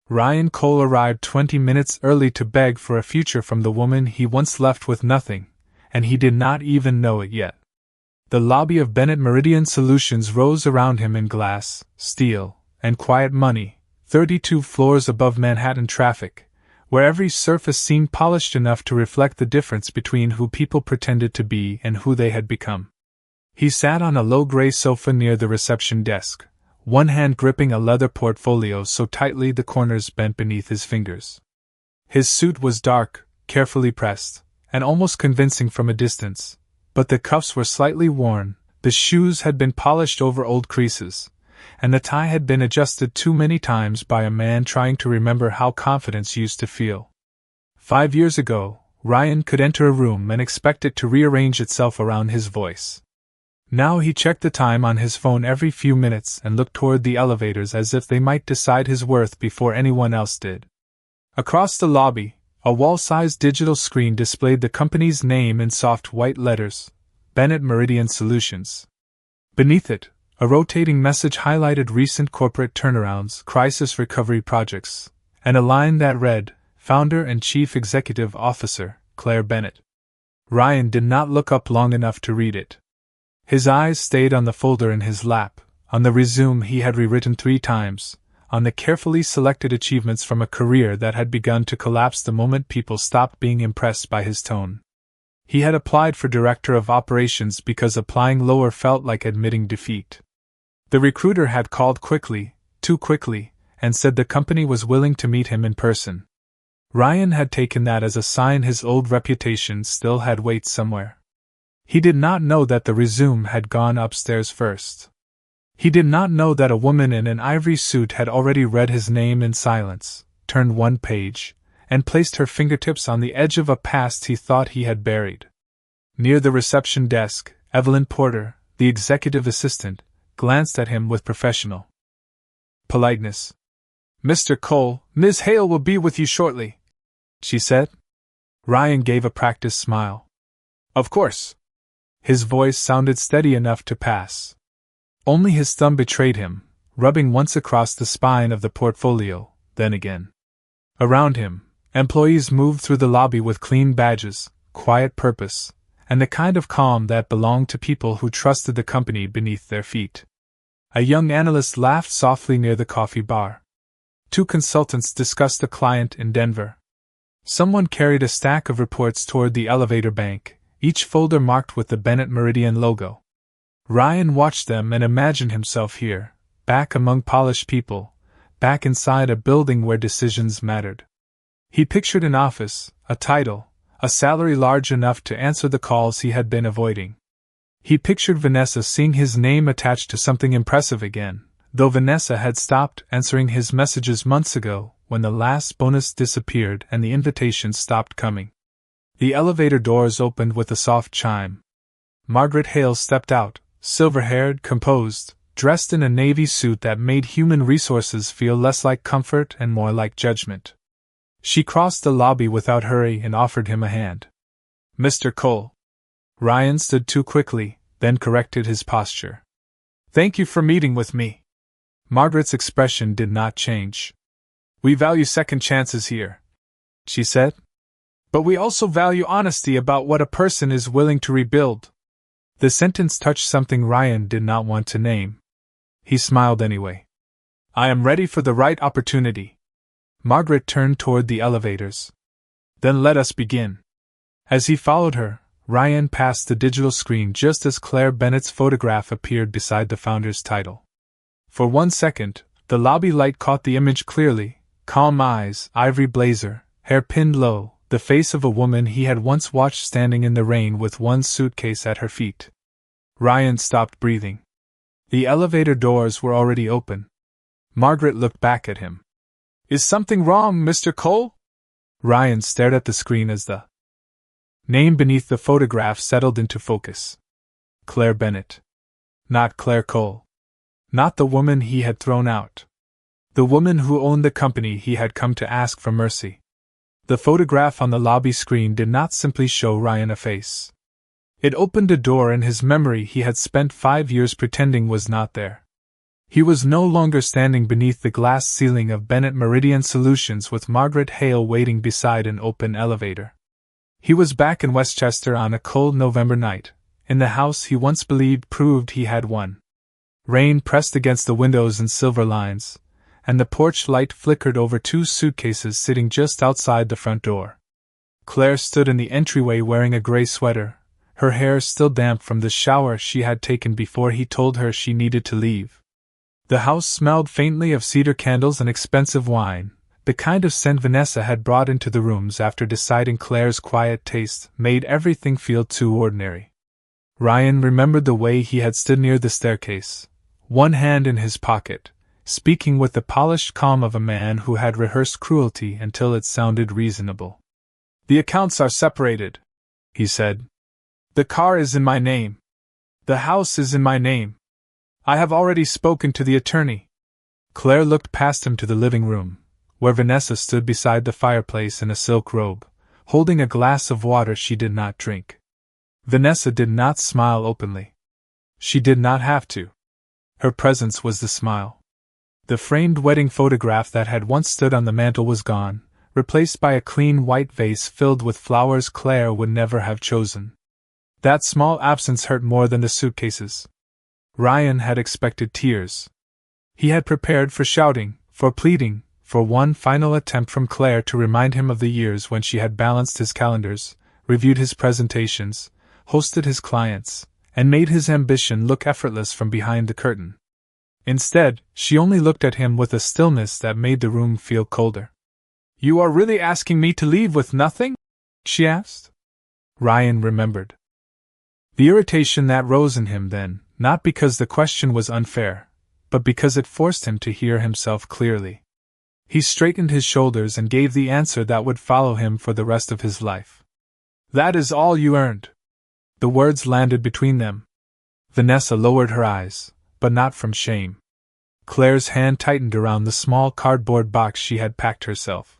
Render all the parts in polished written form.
Ryan Cole arrived 20 minutes early to beg for a future from the woman he once left with nothing, and he did not even know it yet. The lobby of Bennett Meridian Solutions rose around him in glass, steel, and quiet money, 32 floors above Manhattan traffic, where every surface seemed polished enough to reflect the difference between who people pretended to be and who they had become. He sat on a low gray sofa near the reception desk, one hand gripping a leather portfolio so tightly the corners bent beneath his fingers. His suit was dark, carefully pressed, and almost convincing from a distance, but the cuffs were slightly worn, the shoes had been polished over old creases, and the tie had been adjusted too many times by a man trying to remember how confidence used to feel. 5 years ago, Ryan could enter a room and expect it to rearrange itself around his voice. Now he checked the time on his phone every few minutes and looked toward the elevators as if they might decide his worth before anyone else did. Across the lobby, a wall-sized digital screen displayed the company's name in soft white letters, Bennett Meridian Solutions. Beneath it, a rotating message highlighted recent corporate turnarounds, crisis recovery projects, and a line that read, Founder and Chief Executive Officer, Claire Bennett. Ryan did not look up long enough to read it. His eyes stayed on the folder in his lap, on the resume he had rewritten 3 times, on the carefully selected achievements from a career that had begun to collapse the moment people stopped being impressed by his tone. He had applied for Director of Operations because applying lower felt like admitting defeat. The recruiter had called quickly, too quickly, and said the company was willing to meet him in person. Ryan had taken that as a sign his old reputation still had weight somewhere. He did not know that the resume had gone upstairs first. He did not know that a woman in an ivory suit had already read his name in silence, turned one page, and placed her fingertips on the edge of a past he thought he had buried. Near the reception desk, Evelyn Porter, the executive assistant, glanced at him with professional politeness. "Mr. Cole, Ms. Hale will be with you shortly," she said. Ryan gave a practiced smile. "Of course." His voice sounded steady enough to pass. Only his thumb betrayed him, rubbing once across the spine of the portfolio, then again. Around him, employees moved through the lobby with clean badges, quiet purpose, and the kind of calm that belonged to people who trusted the company beneath their feet. A young analyst laughed softly near the coffee bar. 2 consultants discussed a client in Denver. Someone carried a stack of reports toward the elevator bank, each folder marked with the Bennett Meridian logo. Ryan watched them and imagined himself here, back among polished people, back inside a building where decisions mattered. He pictured an office, a title, a salary large enough to answer the calls he had been avoiding. He pictured Vanessa seeing his name attached to something impressive again, though Vanessa had stopped answering his messages months ago when the last bonus disappeared and the invitations stopped coming. The elevator doors opened with a soft chime. Margaret Hale stepped out, silver-haired, composed, dressed in a navy suit that made human resources feel less like comfort and more like judgment. She crossed the lobby without hurry and offered him a hand. "Mr. Cole." Ryan stood too quickly, then corrected his posture. "Thank you for meeting with me." Margaret's expression did not change. "We value second chances here," she said. "But we also value honesty about what a person is willing to rebuild." The sentence touched something Ryan did not want to name. He smiled anyway. "I am ready for the right opportunity." Margaret turned toward the elevators. "Then let us begin." As he followed her, Ryan passed the digital screen just as Claire Bennett's photograph appeared beside the founder's title. For 1 second, the lobby light caught the image clearly: calm eyes, ivory blazer, hair pinned low, the face of a woman he had once watched standing in the rain with one suitcase at her feet. Ryan stopped breathing. The elevator doors were already open. Margaret looked back at him. "Is something wrong, Mr. Cole?" Ryan stared at the screen as the name beneath the photograph settled into focus. Claire Bennett. Not Claire Cole. Not the woman he had thrown out. The woman who owned the company he had come to ask for mercy. The photograph on the lobby screen did not simply show Ryan a face. It opened a door in his memory he had spent 5 years pretending was not there. He was no longer standing beneath the glass ceiling of Bennett Meridian Solutions with Margaret Hale waiting beside an open elevator. He was back in Westchester on a cold November night, in the house he once believed proved he had won. Rain pressed against the windows in silver lines, and the porch light flickered over two suitcases sitting just outside the front door. Claire stood in the entryway wearing a gray sweater, her hair still damp from the shower she had taken before he told her she needed to leave. The house smelled faintly of cedar candles and expensive wine, the kind of scent Vanessa had brought into the rooms after deciding Claire's quiet taste made everything feel too ordinary. Ryan remembered the way he had stood near the staircase, one hand in his pocket, speaking with the polished calm of a man who had rehearsed cruelty until it sounded reasonable. "The accounts are separated," he said. "The car is in my name. The house is in my name. I have already spoken to the attorney." Claire looked past him to the living room, where Vanessa stood beside the fireplace in a silk robe, holding a glass of water she did not drink. Vanessa did not smile openly. She did not have to. Her presence was the smile. The framed wedding photograph that had once stood on the mantel was gone, replaced by a clean white vase filled with flowers Claire would never have chosen. That small absence hurt more than the suitcases. Ryan had expected tears. He had prepared for shouting, for pleading, for one final attempt from Claire to remind him of the years when she had balanced his calendars, reviewed his presentations, hosted his clients, and made his ambition look effortless from behind the curtain. Instead, she only looked at him with a stillness that made the room feel colder. "You are really asking me to leave with nothing?" she asked. Ryan remembered the irritation that rose in him then, not because the question was unfair, but because it forced him to hear himself clearly. He straightened his shoulders and gave the answer that would follow him for the rest of his life. "That is all you earned." The words landed between them. Vanessa lowered her eyes, but not from shame. Claire's hand tightened around the small cardboard box she had packed herself.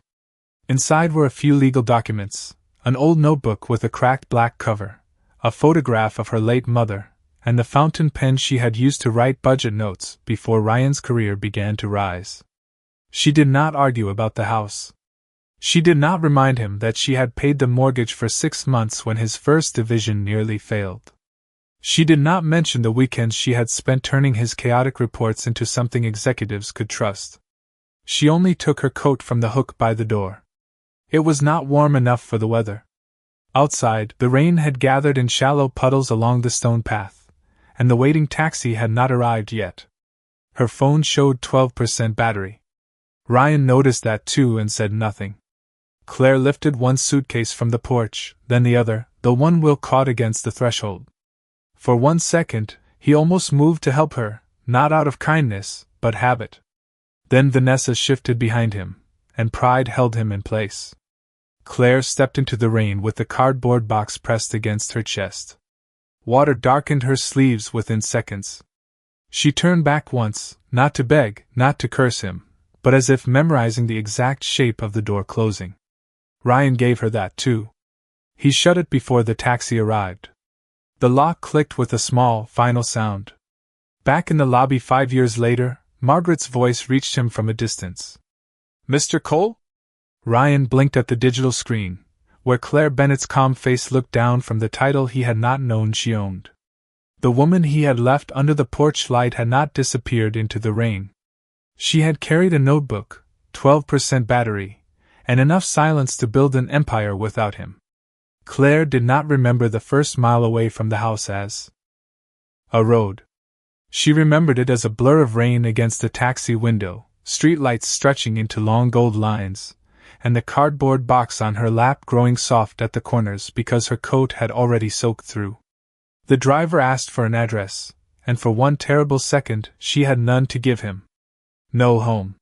Inside were a few legal documents, an old notebook with a cracked black cover, a photograph of her late mother, and the fountain pen she had used to write budget notes before Ryan's career began to rise. She did not argue about the house. She did not remind him that she had paid the mortgage for 6 months when his first division nearly failed. She did not mention the weekends she had spent turning his chaotic reports into something executives could trust. She only took her coat from the hook by the door. It was not warm enough for the weather. Outside, the rain had gathered in shallow puddles along the stone path, and the waiting taxi had not arrived yet. Her phone showed 12% battery. Ryan noticed that too and said nothing. Claire lifted one suitcase from the porch, then the other, the one Will caught against the threshold. For 1 second, he almost moved to help her, not out of kindness, but habit. Then Vanessa shifted behind him, and pride held him in place. Claire stepped into the rain with the cardboard box pressed against her chest. Water darkened her sleeves within seconds. She turned back once, not to beg, not to curse him, but as if memorizing the exact shape of the door closing. Ryan gave her that too. He shut it before the taxi arrived. The lock clicked with a small, final sound. Back in the lobby 5 years later, Margaret's voice reached him from a distance. "Mr. Cole?" Ryan blinked at the digital screen, where Claire Bennett's calm face looked down from the title he had not known she owned. The woman he had left under the porch light had not disappeared into the rain. She had carried a notebook, 12% battery, and enough silence to build an empire without him. Claire did not remember the first mile away from the house as a road. She remembered it as a blur of rain against the taxi window, streetlights stretching into long gold lines, and the cardboard box on her lap growing soft at the corners because her coat had already soaked through. The driver asked for an address, and for one terrible second she had none to give him. No home.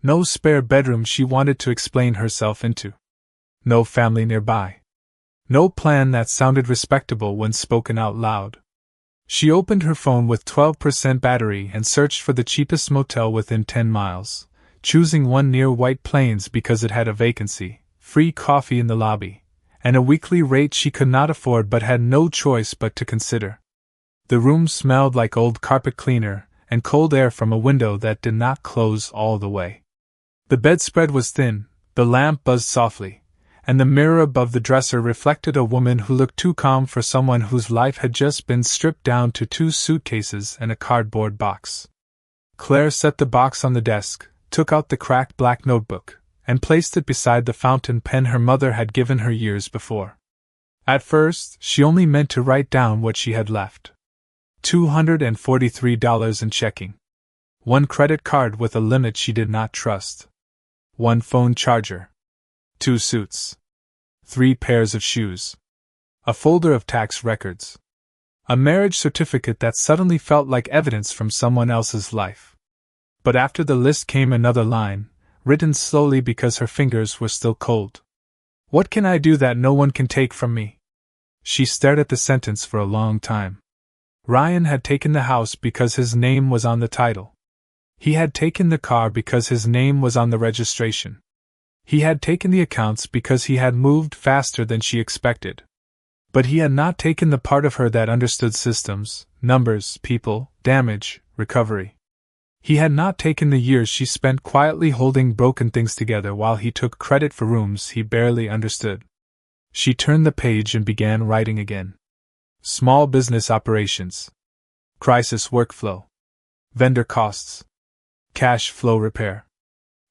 No spare bedroom she wanted to explain herself into. No family nearby. No plan that sounded respectable when spoken out loud. She opened her phone with 12% battery and searched for the cheapest motel within 10 miles, choosing one near White Plains because it had a vacancy, free coffee in the lobby, and a weekly rate she could not afford but had no choice but to consider. The room smelled like old carpet cleaner, and cold air from a window that did not close all the way. The bedspread was thin, the lamp buzzed softly, and the mirror above the dresser reflected a woman who looked too calm for someone whose life had just been stripped down to 2 suitcases and a cardboard box. Claire set the box on the desk, took out the cracked black notebook, and placed it beside the fountain pen her mother had given her years before. At first, she only meant to write down what she had left. $243 in checking. 1 credit card with a limit she did not trust. 1 phone charger. 2 suits. 3 pairs of shoes. A folder of tax records. A marriage certificate that suddenly felt like evidence from someone else's life. But after the list came another line, written slowly because her fingers were still cold. What can I do that no one can take from me? She stared at the sentence for a long time. Ryan had taken the house because his name was on the title. He had taken the car because his name was on the registration. He had taken the accounts because he had moved faster than she expected. But he had not taken the part of her that understood systems, numbers, people, damage, recovery. He had not taken the years she spent quietly holding broken things together while he took credit for rooms he barely understood. She turned the page and began writing again. Small business operations. Crisis workflow. Vendor costs. Cash flow repair.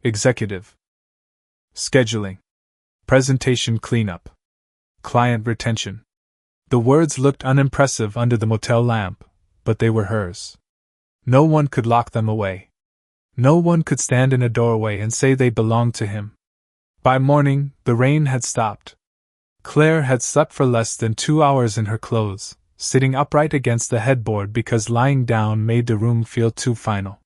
Executive. Scheduling. Presentation cleanup. Client retention. The words looked unimpressive under the motel lamp, but they were hers. No one could lock them away. No one could stand in a doorway and say they belonged to him. By morning, the rain had stopped. Claire had slept for less than 2 hours in her clothes, sitting upright against the headboard because lying down made the room feel too final.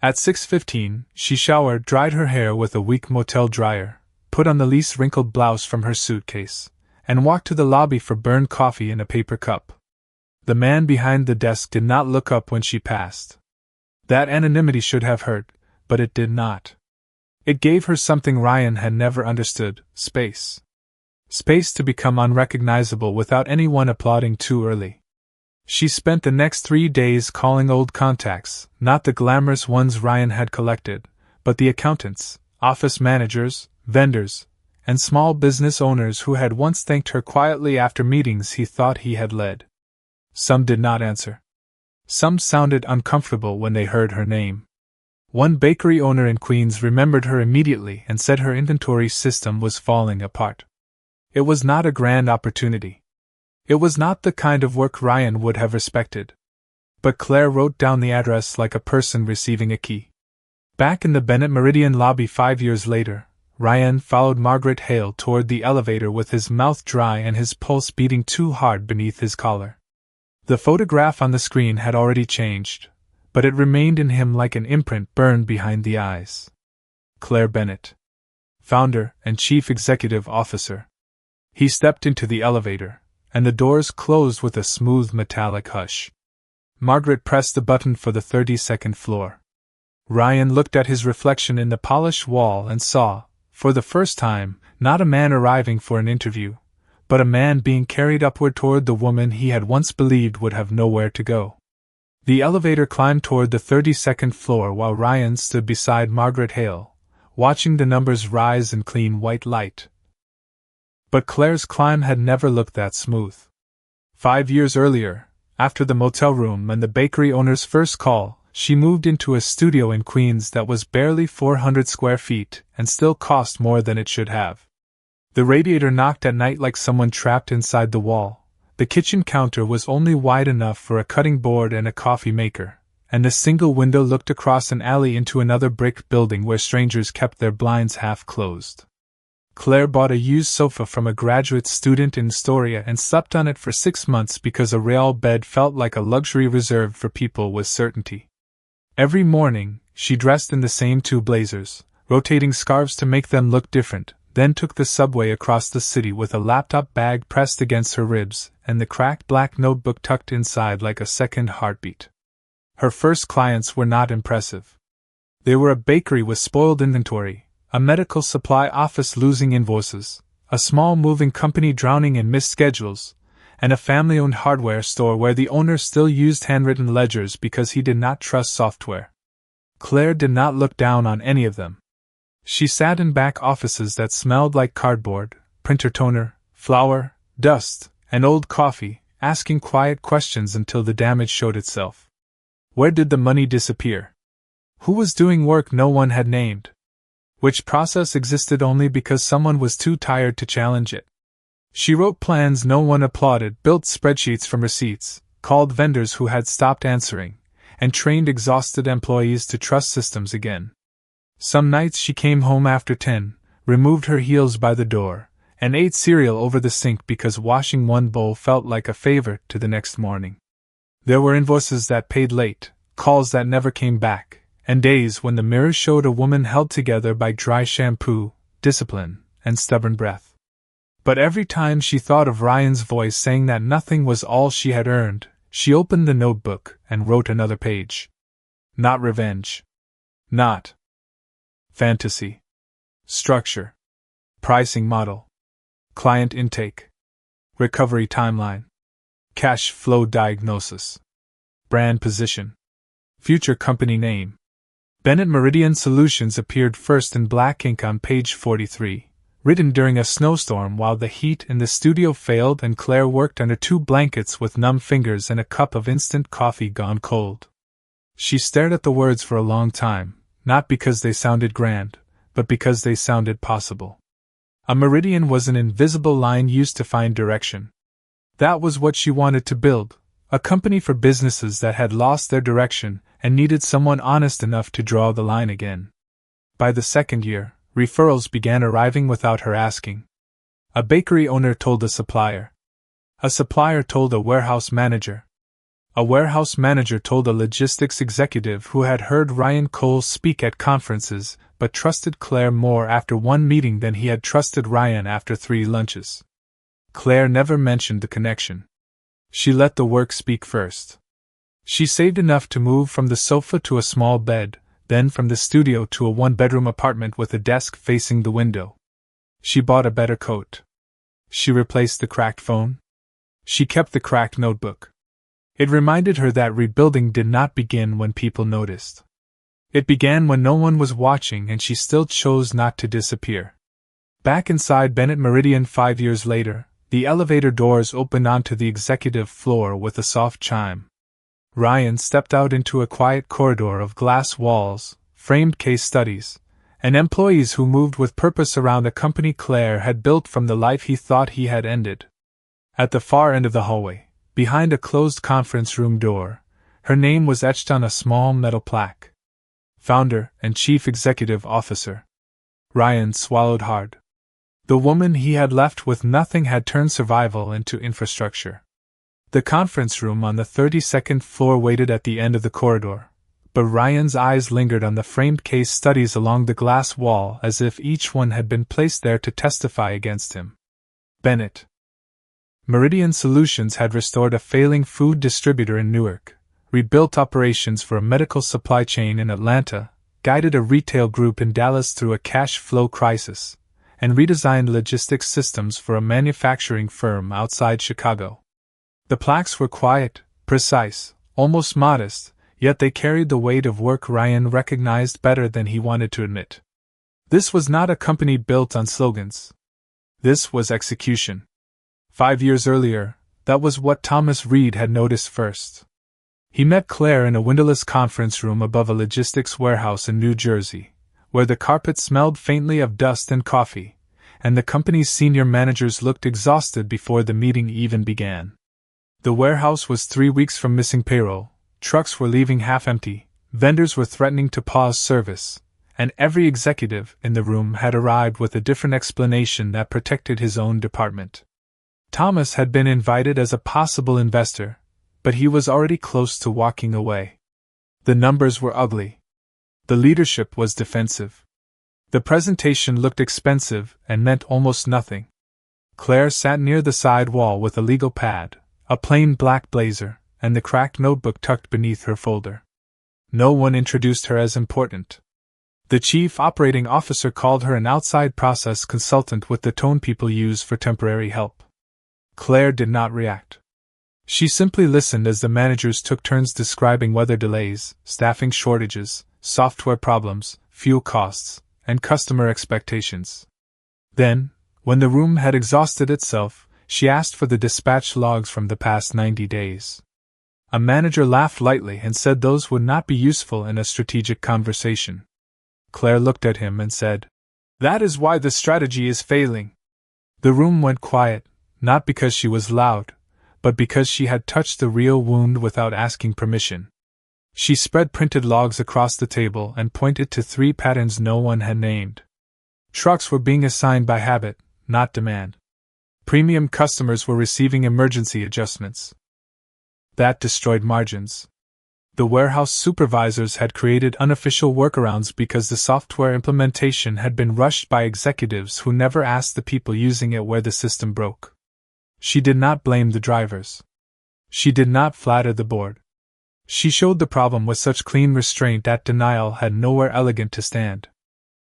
At 6:15, she showered, dried her hair with a weak motel dryer, put on the least wrinkled blouse from her suitcase, and walked to the lobby for burned coffee in a paper cup. The man behind the desk did not look up when she passed. That anonymity should have hurt, but it did not. It gave her something Ryan had never understood: space. Space to become unrecognizable without anyone applauding too early. She spent the next 3 days calling old contacts, not the glamorous ones Ryan had collected, but the accountants, office managers, vendors, and small business owners who had once thanked her quietly after meetings he thought he had led. Some did not answer. Some sounded uncomfortable when they heard her name. One bakery owner in Queens remembered her immediately and said her inventory system was falling apart. It was not a grand opportunity. It was not the kind of work Ryan would have respected. But Claire wrote down the address like a person receiving a key. Back in the Bennett Meridian lobby 5 years later, Ryan followed Margaret Hale toward the elevator with his mouth dry and his pulse beating too hard beneath his collar. The photograph on the screen had already changed, but it remained in him like an imprint burned behind the eyes. Claire Bennett. Founder and Chief Executive Officer. He stepped into the elevator, and the doors closed with a smooth metallic hush. Margaret pressed the button for the 32nd floor. Ryan looked at his reflection in the polished wall and saw, for the first time, not a man arriving for an interview, but a man being carried upward toward the woman he had once believed would have nowhere to go. The elevator climbed toward the 32nd floor while Ryan stood beside Margaret Hale, watching the numbers rise in clean white light. But Claire's climb had never looked that smooth. 5 years earlier, after the motel room and the bakery owner's first call, she moved into a studio in Queens that was barely 400 square feet and still cost more than it should have. The radiator knocked at night like someone trapped inside the wall. The kitchen counter was only wide enough for a cutting board and a coffee maker, and the single window looked across an alley into another brick building where strangers kept their blinds half closed. Claire bought a used sofa from a graduate student in Astoria and slept on it for 6 months because a rail bed felt like a luxury reserved for people with certainty. Every morning, she dressed in the same 2 blazers, rotating scarves to make them look different, then took the subway across the city with a laptop bag pressed against her ribs and the cracked black notebook tucked inside like a second heartbeat. Her first clients were not impressive. They were a bakery with spoiled inventory, a medical supply office losing invoices, a small moving company drowning in missed schedules, and a family-owned hardware store where the owner still used handwritten ledgers because he did not trust software. Claire did not look down on any of them. She sat in back offices that smelled like cardboard, printer toner, flour, dust, and old coffee, asking quiet questions until the damage showed itself. Where did the money disappear? Who was doing work no one had named? Which process existed only because someone was too tired to challenge it? She wrote plans no one applauded, built spreadsheets from receipts, called vendors who had stopped answering, and trained exhausted employees to trust systems again. Some nights she came home after 10, removed her heels by the door, and ate cereal over the sink because washing one bowl felt like a favor to the next morning. There were invoices that paid late, calls that never came back, and days when the mirror showed a woman held together by dry shampoo, discipline, and stubborn breath. But every time she thought of Ryan's voice saying that nothing was all she had earned, she opened the notebook and wrote another page. Not revenge. Not fantasy. Structure. Pricing model. Client intake. Recovery timeline. Cash flow diagnosis. Brand position. Future company name. Bennett Meridian Solutions appeared first in black ink on page 43, written during a snowstorm while the heat in the studio failed and Claire worked under 2 blankets with numb fingers and a cup of instant coffee gone cold. She stared at the words for a long time, not because they sounded grand, but because they sounded possible. A meridian was an invisible line used to find direction. That was what she wanted to build, a company for businesses that had lost their direction and needed someone honest enough to draw the line again. By the second year, referrals began arriving without her asking. A bakery owner told a supplier. A supplier told a warehouse manager. A warehouse manager told a logistics executive who had heard Ryan Cole speak at conferences but trusted Claire more after one meeting than he had trusted Ryan after 3 lunches. Claire never mentioned the connection. She let the work speak first. She saved enough to move from the sofa to a small bed, then from the studio to a 1-bedroom apartment with a desk facing the window. She bought a better coat. She replaced the cracked phone. She kept the cracked notebook. It reminded her that rebuilding did not begin when people noticed. It began when no one was watching and she still chose not to disappear. Back inside Bennett Meridian 5 years later, the elevator doors opened onto the executive floor with a soft chime. Ryan stepped out into a quiet corridor of glass walls, framed case studies, and employees who moved with purpose around a company Claire had built from the life he thought he had ended. At the far end of the hallway, behind a closed conference room door, her name was etched on a small metal plaque. Founder and Chief Executive Officer. Ryan swallowed hard. The woman he had left with nothing had turned survival into infrastructure. The conference room on the 32nd floor waited at the end of the corridor, but Ryan's eyes lingered on the framed case studies along the glass wall as if each one had been placed there to testify against him. Bennett Meridian Solutions had restored a failing food distributor in Newark, rebuilt operations for a medical supply chain in Atlanta, guided a retail group in Dallas through a cash flow crisis, and redesigned logistics systems for a manufacturing firm outside Chicago. The plaques were quiet, precise, almost modest, yet they carried the weight of work Ryan recognized better than he wanted to admit. This was not a company built on slogans. This was execution. 5 years earlier, that was what Thomas Reed had noticed first. He met Claire in a windowless conference room above a logistics warehouse in New Jersey, where the carpet smelled faintly of dust and coffee, and the company's senior managers looked exhausted before the meeting even began. The warehouse was 3 weeks from missing payroll, trucks were leaving half empty, vendors were threatening to pause service, and every executive in the room had arrived with a different explanation that protected his own department. Thomas had been invited as a possible investor, but he was already close to walking away. The numbers were ugly. The leadership was defensive. The presentation looked expensive and meant almost nothing. Claire sat near the side wall with a legal pad, a plain black blazer, and the cracked notebook tucked beneath her folder. No one introduced her as important. The chief operating officer called her an outside process consultant with the tone people use for temporary help. Claire did not react. She simply listened as the managers took turns describing weather delays, staffing shortages, software problems, fuel costs, and customer expectations. Then, when the room had exhausted itself, she asked for the dispatch logs from the past 90 days. A manager laughed lightly and said those would not be useful in a strategic conversation. Claire looked at him and said, "That is why the strategy is failing." The room went quiet, not because she was loud, but because she had touched the real wound without asking permission. She spread printed logs across the table and pointed to 3 patterns no one had named. Trucks were being assigned by habit, not demand. Premium customers were receiving emergency adjustments. That destroyed margins. The warehouse supervisors had created unofficial workarounds because the software implementation had been rushed by executives who never asked the people using it where the system broke. She did not blame the drivers. She did not flatter the board. She showed the problem with such clean restraint that denial had nowhere elegant to stand.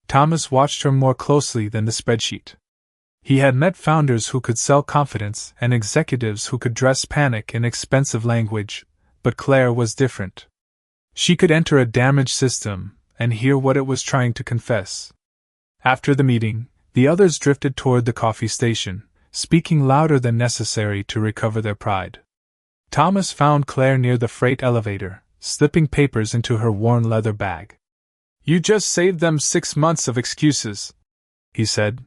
Thomas watched her more closely than the spreadsheet. He had met founders who could sell confidence and executives who could dress panic in expensive language, but Claire was different. She could enter a damaged system and hear what it was trying to confess. After the meeting, the others drifted toward the coffee station, speaking louder than necessary to recover their pride. Thomas found Claire near the freight elevator, slipping papers into her worn leather bag. "You just saved them 6 months of excuses," he said.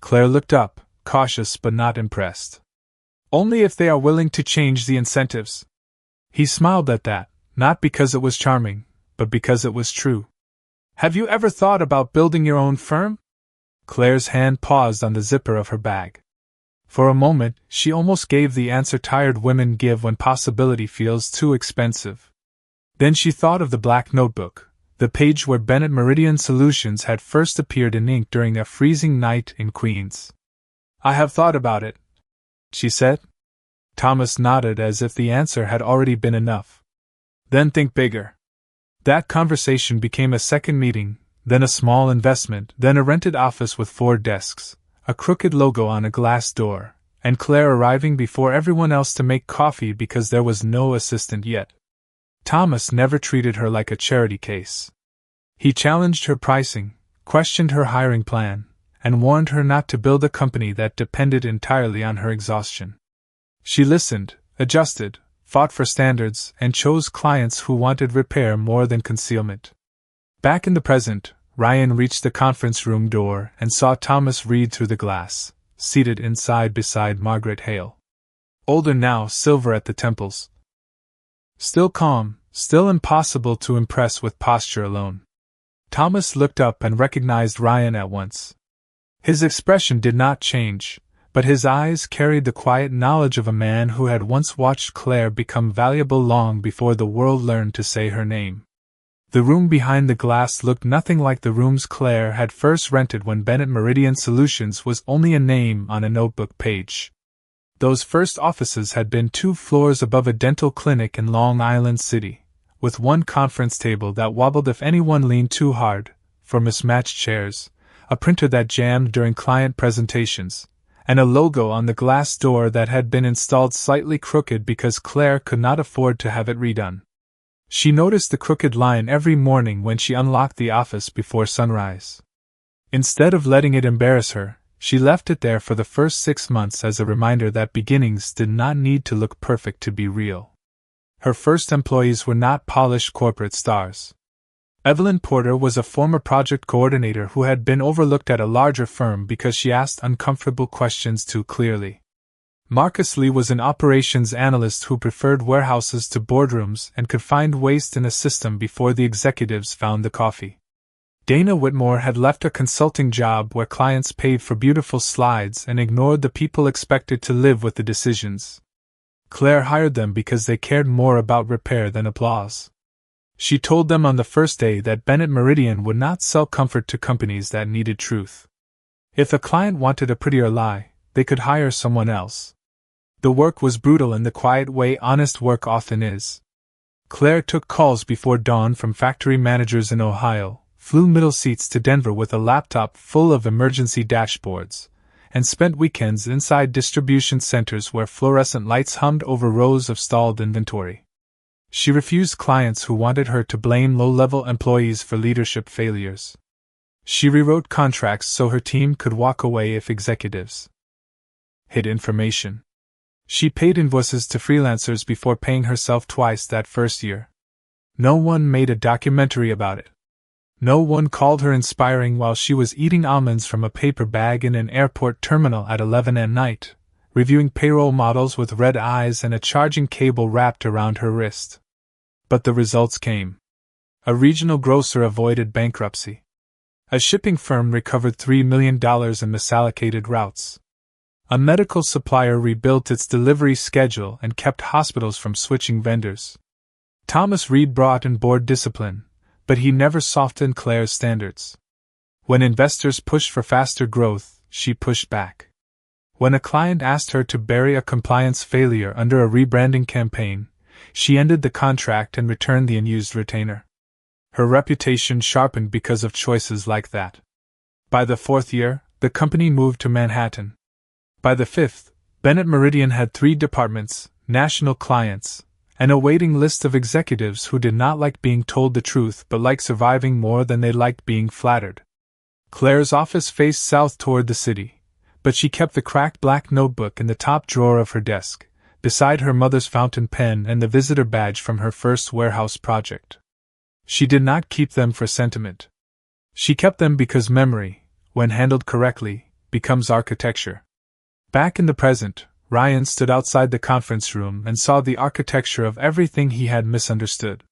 Claire looked up, cautious but not impressed. "Only if they are willing to change the incentives." He smiled at that, not because it was charming, but because it was true. "Have you ever thought about building your own firm?" Claire's hand paused on the zipper of her bag. For a moment, she almost gave the answer tired women give when possibility feels too expensive. Then she thought of the black notebook, the page where Bennett Meridian Solutions had first appeared in ink during a freezing night in Queens. "I have thought about it," she said. Thomas nodded as if the answer had already been enough. "Then think bigger." That conversation became a second meeting, then a small investment, then a rented office with 4 desks, a crooked logo on a glass door, and Claire arriving before everyone else to make coffee because there was no assistant yet. Thomas never treated her like a charity case. He challenged her pricing, questioned her hiring plan, and warned her not to build a company that depended entirely on her exhaustion. She listened, adjusted, fought for standards, and chose clients who wanted repair more than concealment. Back in the present, Ryan reached the conference room door and saw Thomas read through the glass, seated inside beside Margaret Hale. Older now, silver at the temples. Still calm, still impossible to impress with posture alone. Thomas looked up and recognized Ryan at once. His expression did not change, but his eyes carried the quiet knowledge of a man who had once watched Claire become valuable long before the world learned to say her name. The room behind the glass looked nothing like the rooms Claire had first rented when Bennett Meridian Solutions was only a name on a notebook page. Those first offices had been 2 floors above a dental clinic in Long Island City, with one conference table that wobbled if anyone leaned too hard, for mismatched chairs, a printer that jammed during client presentations, and a logo on the glass door that had been installed slightly crooked because Claire could not afford to have it redone. She noticed the crooked line every morning when she unlocked the office before sunrise. Instead of letting it embarrass her, she left it there for the first 6 months as a reminder that beginnings did not need to look perfect to be real. Her first employees were not polished corporate stars. Evelyn Porter was a former project coordinator who had been overlooked at a larger firm because she asked uncomfortable questions too clearly. Marcus Lee was an operations analyst who preferred warehouses to boardrooms and could find waste in a system before the executives found the coffee. Dana Whitmore had left a consulting job where clients paid for beautiful slides and ignored the people expected to live with the decisions. Claire hired them because they cared more about repair than applause. She told them on the first day that Bennett Meridian would not sell comfort to companies that needed truth. If a client wanted a prettier lie, they could hire someone else. The work was brutal in the quiet way honest work often is. Claire took calls before dawn from factory managers in Ohio, flew middle seats to Denver with a laptop full of emergency dashboards, and spent weekends inside distribution centers where fluorescent lights hummed over rows of stalled inventory. She refused clients who wanted her to blame low-level employees for leadership failures. She rewrote contracts so her team could walk away if executives hid information. She paid invoices to freelancers before paying herself twice that first year. No one made a documentary about it. No one called her inspiring while she was eating almonds from a paper bag in an airport terminal at 11 at night, reviewing payroll models with red eyes and a charging cable wrapped around her wrist. But the results came. A regional grocer avoided bankruptcy. A shipping firm recovered $3 million in misallocated routes. A medical supplier rebuilt its delivery schedule and kept hospitals from switching vendors. Thomas Reed brought in board discipline, but he never softened Claire's standards. When investors pushed for faster growth, she pushed back. When a client asked her to bury a compliance failure under a rebranding campaign, she ended the contract and returned the unused retainer. Her reputation sharpened because of choices like that. By the fourth year, the company moved to Manhattan. By the fifth, Bennett Meridian had 3 departments, national clients, and a waiting list of executives who did not like being told the truth but liked surviving more than they liked being flattered. Claire's office faced south toward the city, but she kept the cracked black notebook in the top drawer of her desk, beside her mother's fountain pen and the visitor badge from her first warehouse project. She did not keep them for sentiment. She kept them because memory, when handled correctly, becomes architecture. Back in the present, Ryan stood outside the conference room and saw the architecture of everything he had misunderstood.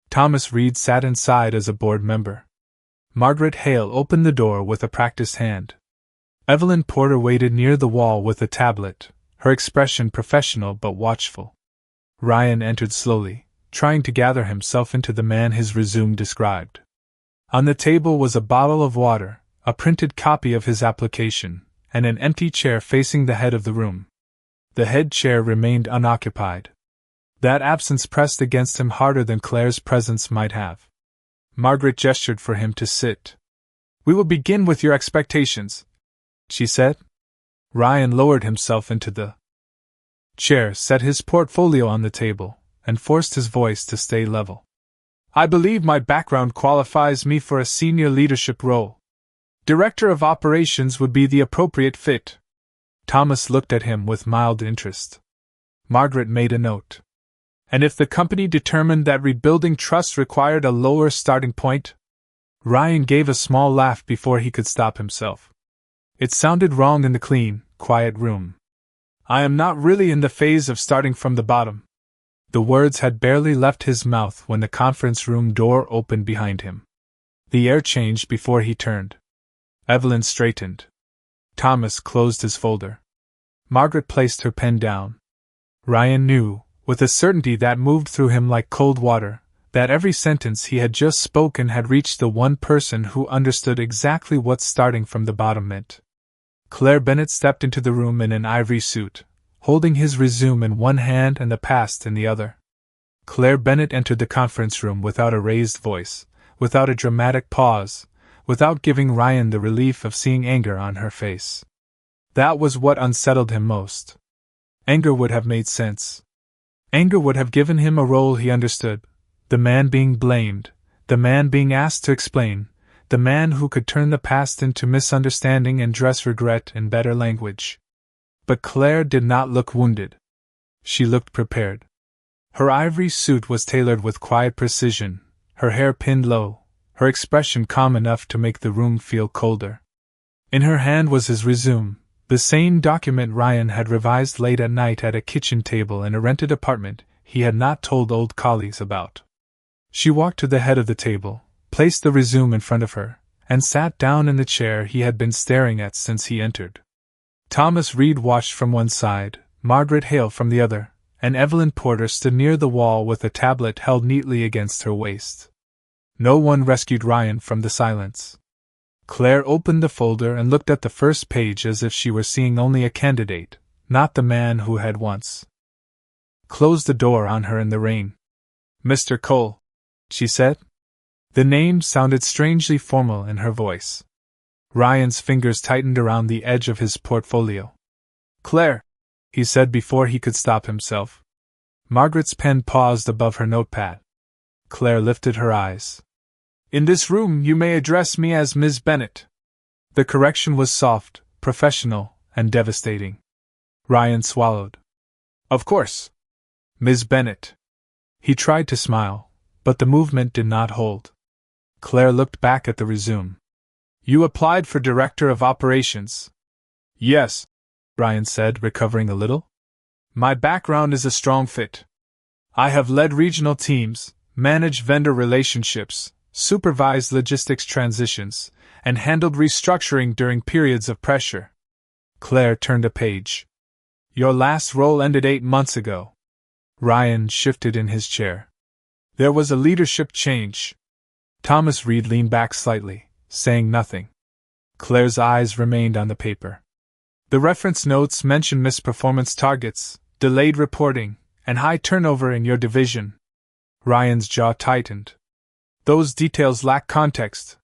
Thomas Reed sat inside as a board member. Margaret Hale opened the door with a practiced hand. Evelyn Porter waited near the wall with a tablet, her expression professional but watchful. Ryan entered slowly, trying to gather himself into the man his resume described. On the table was a bottle of water, a printed copy of his application, and an empty chair facing the head of the room. The head chair remained unoccupied. That absence pressed against him harder than Claire's presence might have. Margaret gestured for him to sit. "We will begin with your expectations," she said. Ryan lowered himself into the chair, set his portfolio on the table, and forced his voice to stay level. "I believe my background qualifies me for a senior leadership role. Director of Operations would be the appropriate fit." Thomas looked at him with mild interest. Margaret made a note. "And if the company determined that rebuilding trust required a lower starting point?" Ryan gave a small laugh before he could stop himself. It sounded wrong in the clean, quiet room. "I am not really in the phase of starting from the bottom." The words had barely left his mouth when the conference room door opened behind him. The air changed before he turned. Evelyn straightened. Thomas closed his folder. Margaret placed her pen down. Ryan knew, with a certainty that moved through him like cold water, that every sentence he had just spoken had reached the one person who understood exactly what starting from the bottom meant. Claire Bennett stepped into the room in an ivory suit, holding his resume in one hand and the past in the other. Claire Bennett entered the conference room without a raised voice, without a dramatic pause, without giving Ryan the relief of seeing anger on her face. That was what unsettled him most. Anger would have made sense. Anger would have given him a role he understood, the man being blamed, the man being asked to explain, the man who could turn the past into misunderstanding and dress regret in better language. But Claire did not look wounded. She looked prepared. Her ivory suit was tailored with quiet precision, her hair pinned low, her expression calm enough to make the room feel colder. In her hand was his resume, the same document Ryan had revised late at night at a kitchen table in a rented apartment he had not told old colleagues about. She walked to the head of the table, placed the resume in front of her, and sat down in the chair he had been staring at since he entered. Thomas Reed watched from one side, Margaret Hale from the other, and Evelyn Porter stood near the wall with a tablet held neatly against her waist. No one rescued Ryan from the silence. Claire opened the folder and looked at the first page as if she were seeing only a candidate, not the man who had once closed the door on her in the rain. "Mr. Cole," she said. The name sounded strangely formal in her voice. Ryan's fingers tightened around the edge of his portfolio. Claire, he said before he could stop himself. Margaret's pen paused above her notepad. Claire lifted her eyes. In this room you may address me as Ms. Bennett. The correction was soft, professional, and devastating. Ryan swallowed. Of course. Ms. Bennett. He tried to smile, but the movement did not hold. Claire looked back at the resume. You applied for Director of Operations. Yes, Ryan said, recovering a little. My background is a strong fit. I have led regional teams, managed vendor relationships, supervised logistics transitions, and handled restructuring during periods of pressure. Claire turned a page. Your last role ended 8 months ago. Ryan shifted in his chair. There was a leadership change. Thomas Reed leaned back slightly, saying nothing. Claire's eyes remained on the paper. The reference notes mention missed performance targets, delayed reporting, and high turnover in your division. Ryan's jaw tightened. Those details lack context.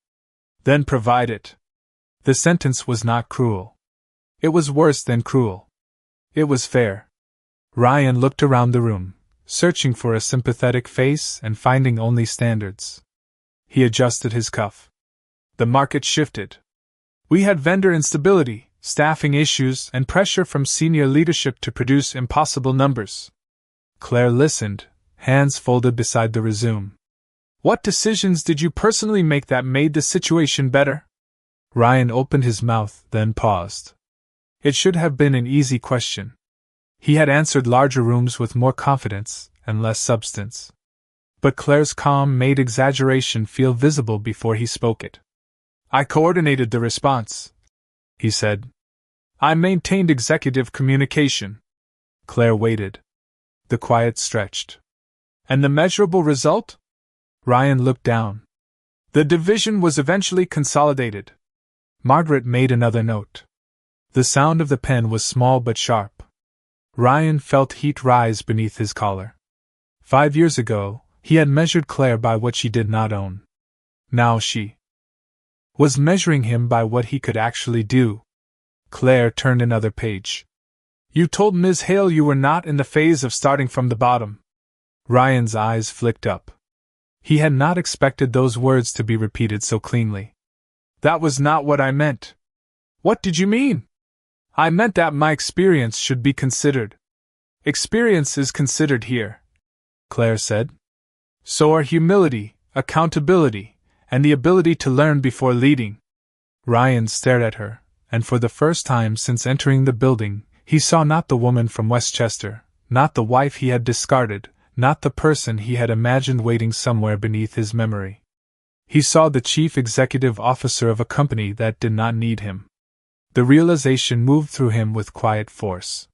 Then provide it. The sentence was not cruel. It was worse than cruel. It was fair. Ryan looked around the room, searching for a sympathetic face and finding only standards. He adjusted his cuff. The market shifted. We had vendor instability, staffing issues, and pressure from senior leadership to produce impossible numbers. Claire listened, hands folded beside the resume. What decisions did you personally make that made the situation better? Ryan opened his mouth, then paused. It should have been an easy question. He had answered larger rooms with more confidence and less substance. But Claire's calm made exaggeration feel visible before he spoke it. I coordinated the response, he said. I maintained executive communication. Claire waited. The quiet stretched. And the measurable result? Ryan looked down. The division was eventually consolidated. Margaret made another note. The sound of the pen was small but sharp. Ryan felt heat rise beneath his collar. 5 years ago, he had measured Claire by what she did not own. Now she was measuring him by what he could actually do. Claire turned another page. You told Ms. Hale you were not in the phase of starting from the bottom. Ryan's eyes flicked up. He had not expected those words to be repeated so cleanly. That was not what I meant. What did you mean? I meant that my experience should be considered. Experience is considered here, Claire said. So are humility, accountability, and the ability to learn before leading. Ryan stared at her, and for the first time since entering the building, he saw not the woman from Westchester, not the wife he had discarded, not the person he had imagined waiting somewhere beneath his memory. He saw the chief executive officer of a company that did not need him. The realization moved through him with quiet force.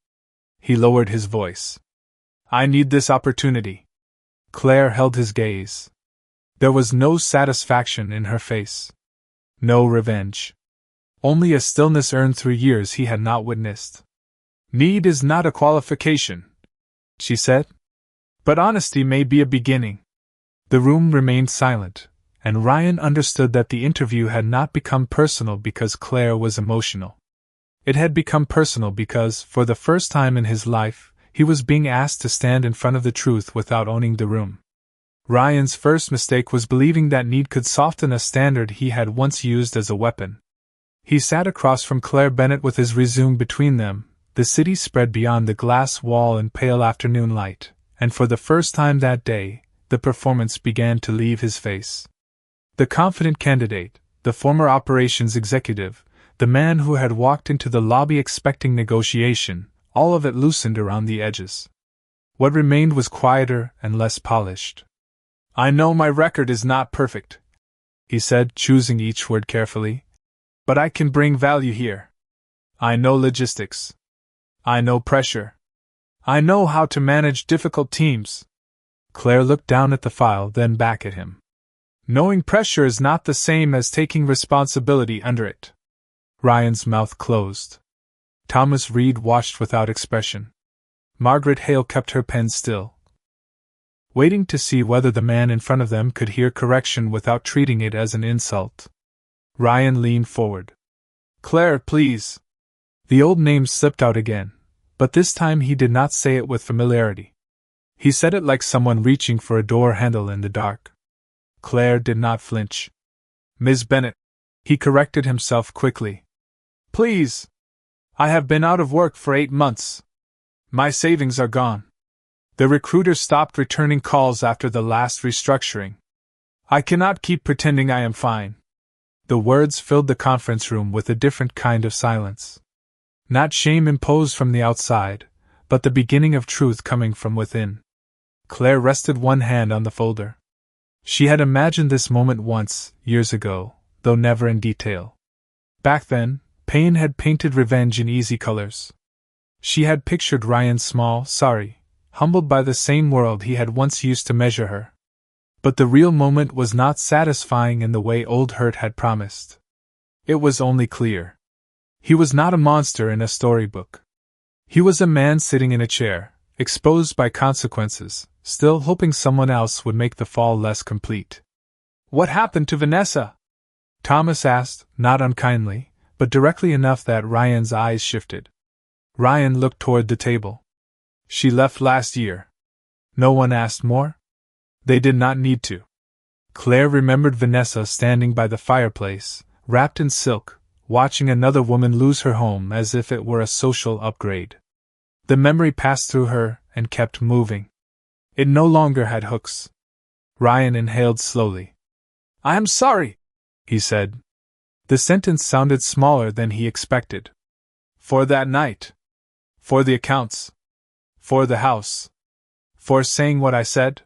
He lowered his voice. I need this opportunity. Claire held his gaze. There was no satisfaction in her face. No revenge. Only a stillness earned through years he had not witnessed. Need is not a qualification, she said. But honesty may be a beginning. The room remained silent, and Ryan understood that the interview had not become personal because Claire was emotional. It had become personal because, for the first time in his life, he was being asked to stand in front of the truth without owning the room. Ryan's first mistake was believing that need could soften a standard he had once used as a weapon. He sat across from Claire Bennett with his resume between them. The city spread beyond the glass wall in pale afternoon light, and for the first time that day, the performance began to leave his face. The confident candidate, the former operations executive, the man who had walked into the lobby expecting negotiation, all of it loosened around the edges. What remained was quieter and less polished. I know my record is not perfect, he said, choosing each word carefully. But I can bring value here. I know logistics. I know pressure. I know how to manage difficult teams. Claire looked down at the file, then back at him. Knowing pressure is not the same as taking responsibility under it. Ryan's mouth closed. Thomas Reed watched without expression. Margaret Hale kept her pen still, waiting to see whether the man in front of them could hear correction without treating it as an insult. Ryan leaned forward. Claire, please. The old name slipped out again, but this time he did not say it with familiarity. He said it like someone reaching for a door handle in the dark. Claire did not flinch. Ms. Bennett. He corrected himself quickly. Please. I have been out of work for 8 months. My savings are gone. The recruiter stopped returning calls after the last restructuring. I cannot keep pretending I am fine. The words filled the conference room with a different kind of silence. Not shame imposed from the outside, but the beginning of truth coming from within. Claire rested one hand on the folder. She had imagined this moment once, years ago, though never in detail. Back then, Payne had painted revenge in easy colors. She had pictured Ryan small, sorry, humbled by the same world he had once used to measure her. But the real moment was not satisfying in the way old Hurt had promised. It was only clear. He was not a monster in a storybook. He was a man sitting in a chair, exposed by consequences, still hoping someone else would make the fall less complete. What happened to Vanessa? Thomas asked, not unkindly, but directly enough that Ryan's eyes shifted. Ryan looked toward the table. She left last year. No one asked more? They did not need to. Claire remembered Vanessa standing by the fireplace, wrapped in silk, watching another woman lose her home as if it were a social upgrade. The memory passed through her and kept moving. It no longer had hooks. Ryan inhaled slowly. I am sorry, he said. The sentence sounded smaller than he expected. For that night. For the accounts. For the house. For saying what I said.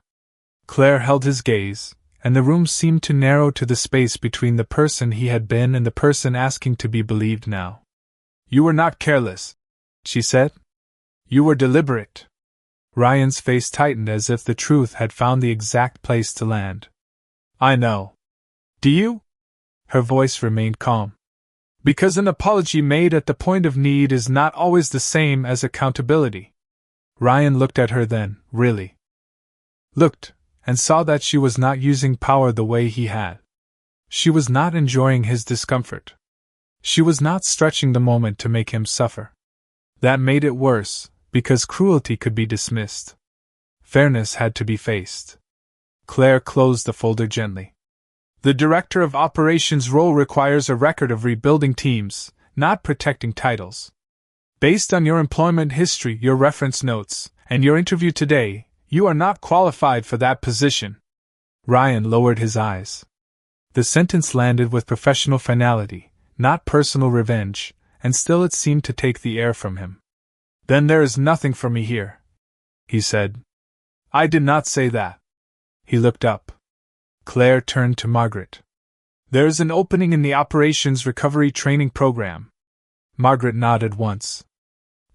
Claire held his gaze, and the room seemed to narrow to the space between the person he had been and the person asking to be believed now. You were not careless, she said. You were deliberate. Ryan's face tightened as if the truth had found the exact place to land. I know. Do you? Her voice remained calm. Because an apology made at the point of need is not always the same as accountability. Ryan looked at her then, really. Looked, and saw that she was not using power the way he had. She was not enjoying his discomfort. She was not stretching the moment to make him suffer. That made it worse, because cruelty could be dismissed. Fairness had to be faced. Claire closed the folder gently. The Director of Operations role requires a record of rebuilding teams, not protecting titles. Based on your employment history, your reference notes, and your interview today, you are not qualified for that position. Ryan lowered his eyes. The sentence landed with professional finality, not personal revenge, and still it seemed to take the air from him. Then there is nothing for me here, he said. I did not say that. He looked up. Claire turned to Margaret. There is an opening in the Operations Recovery Training Program. Margaret nodded once.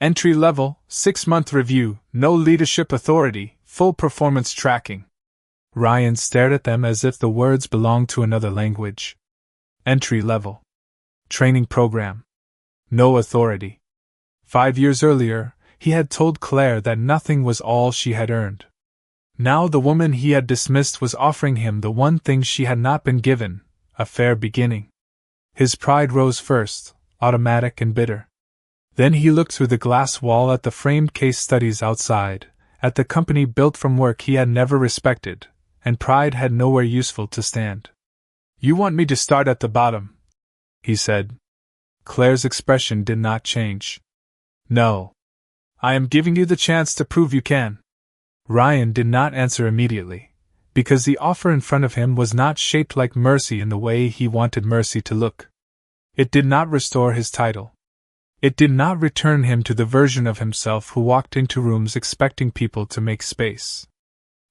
Entry level, 6-month review, no leadership authority, full performance tracking. Ryan stared at them as if the words belonged to another language. Entry level. Training program. No authority. 5 years earlier, he had told Claire that nothing was all she had earned. Now the woman he had dismissed was offering him the one thing she had not been given, a fair beginning. His pride rose first, automatic and bitter. Then he looked through the glass wall at the framed case studies outside, at the company built from work he had never respected, and pride had nowhere useful to stand. You want me to start at the bottom, he said. Claire's expression did not change. No. I am giving you the chance to prove you can. Ryan did not answer immediately, because the offer in front of him was not shaped like mercy in the way he wanted mercy to look. It did not restore his title. It did not return him to the version of himself who walked into rooms expecting people to make space.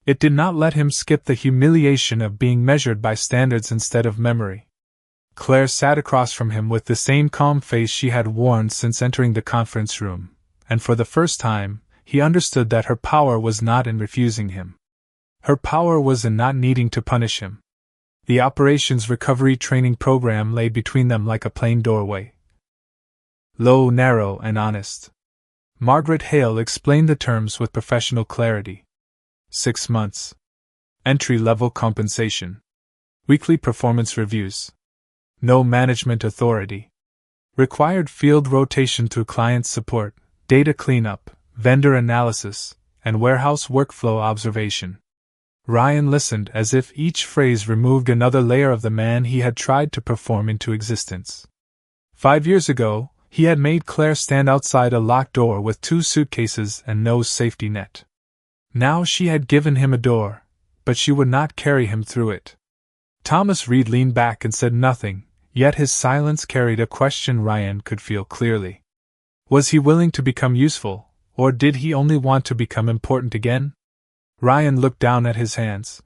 It did not let him skip the humiliation of being measured by standards instead of memory. Claire sat across from him with the same calm face she had worn since entering the conference room, and for the first time, he understood that her power was not in refusing him. Her power was in not needing to punish him. The Operations Recovery Training Program lay between them like a plain doorway. Low, narrow, and honest. Margaret Hale explained the terms with professional clarity. 6 months. Entry-level compensation. Weekly performance reviews. No management authority. Required field rotation to client support, data cleanup, vendor analysis, and warehouse workflow observation. Ryan listened as if each phrase removed another layer of the man he had tried to perform into existence. 5 years ago, he had made Claire stand outside a locked door with 2 suitcases and no safety net. Now she had given him a door, but she would not carry him through it. Thomas Reed leaned back and said nothing, yet his silence carried a question Ryan could feel clearly. Was he willing to become useful, or did he only want to become important again? Ryan looked down at his hands.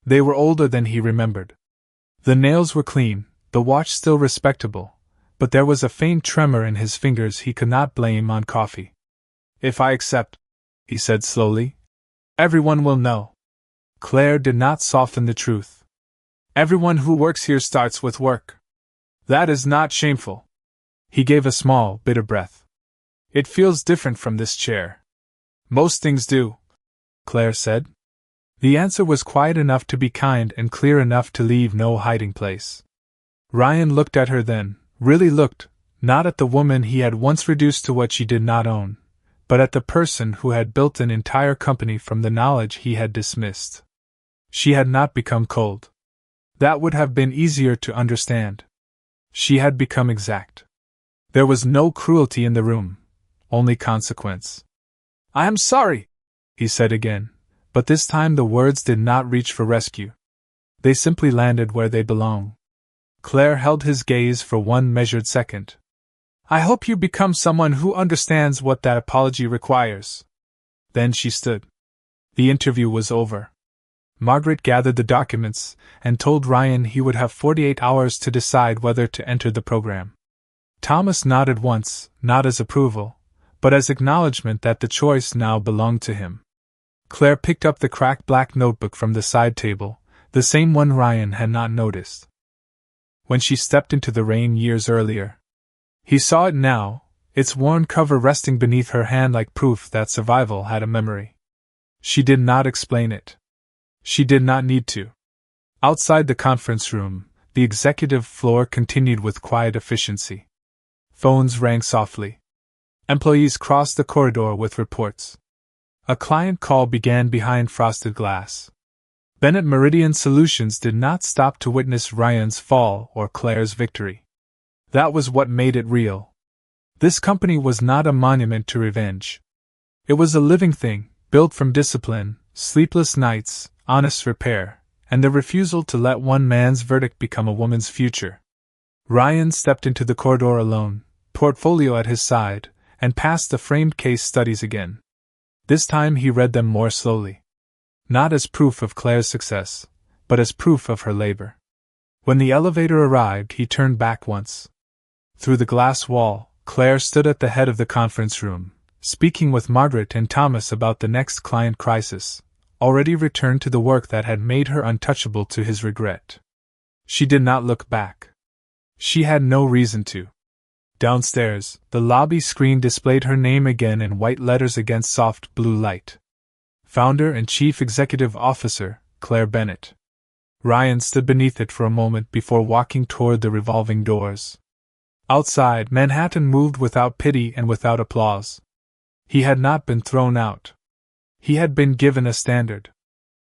They were older than he remembered. The nails were clean, the watch still respectable, but there was a faint tremor in his fingers he could not blame on coffee. If I accept, he said slowly, everyone will know. Claire did not soften the truth. Everyone who works here starts with work. That is not shameful. He gave a small, bitter breath. It feels different from this chair. Most things do, Claire said. The answer was quiet enough to be kind and clear enough to leave no hiding place. Ryan looked at her then, really looked, not at the woman he had once reduced to what she did not own, but at the person who had built an entire company from the knowledge he had dismissed. She had not become cold. That would have been easier to understand. She had become exact. There was no cruelty in the room, only consequence. I am sorry, he said again, but this time the words did not reach for rescue. They simply landed where they belong. Claire held his gaze for one measured second. I hope you become someone who understands what that apology requires. Then she stood. The interview was over. Margaret gathered the documents and told Ryan he would have 48 hours to decide whether to enter the program. Thomas nodded once, not as approval, but as acknowledgement that the choice now belonged to him. Claire picked up the cracked black notebook from the side table, the same one Ryan had not noticed when she stepped into the rain years earlier. He saw it now, its worn cover resting beneath her hand like proof that survival had a memory. She did not explain it. She did not need to. Outside the conference room, the executive floor continued with quiet efficiency. Phones rang softly. Employees crossed the corridor with reports. A client call began behind frosted glass. Bennett Meridian Solutions did not stop to witness Ryan's fall or Claire's victory. That was what made it real. This company was not a monument to revenge. It was a living thing, built from discipline, sleepless nights, honest repair, and the refusal to let one man's verdict become a woman's future. Ryan stepped into the corridor alone, portfolio at his side, and passed the framed case studies again. This time he read them more slowly. Not as proof of Claire's success, but as proof of her labor. When the elevator arrived, he turned back once. Through the glass wall, Claire stood at the head of the conference room, speaking with Margaret and Thomas about the next client crisis, already returned to the work that had made her untouchable to his regret. She did not look back. She had no reason to. Downstairs, the lobby screen displayed her name again in white letters against soft blue light. Founder and Chief Executive Officer, Claire Bennett. Ryan stood beneath it for a moment before walking toward the revolving doors. Outside, Manhattan moved without pity and without applause. He had not been thrown out. He had been given a standard.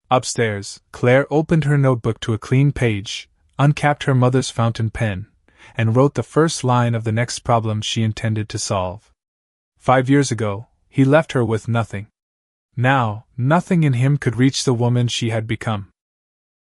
Upstairs, Claire opened her notebook to a clean page, uncapped her mother's fountain pen, and wrote the first line of the next problem she intended to solve. 5 years ago, he left her with nothing. Now, nothing in him could reach the woman she had become.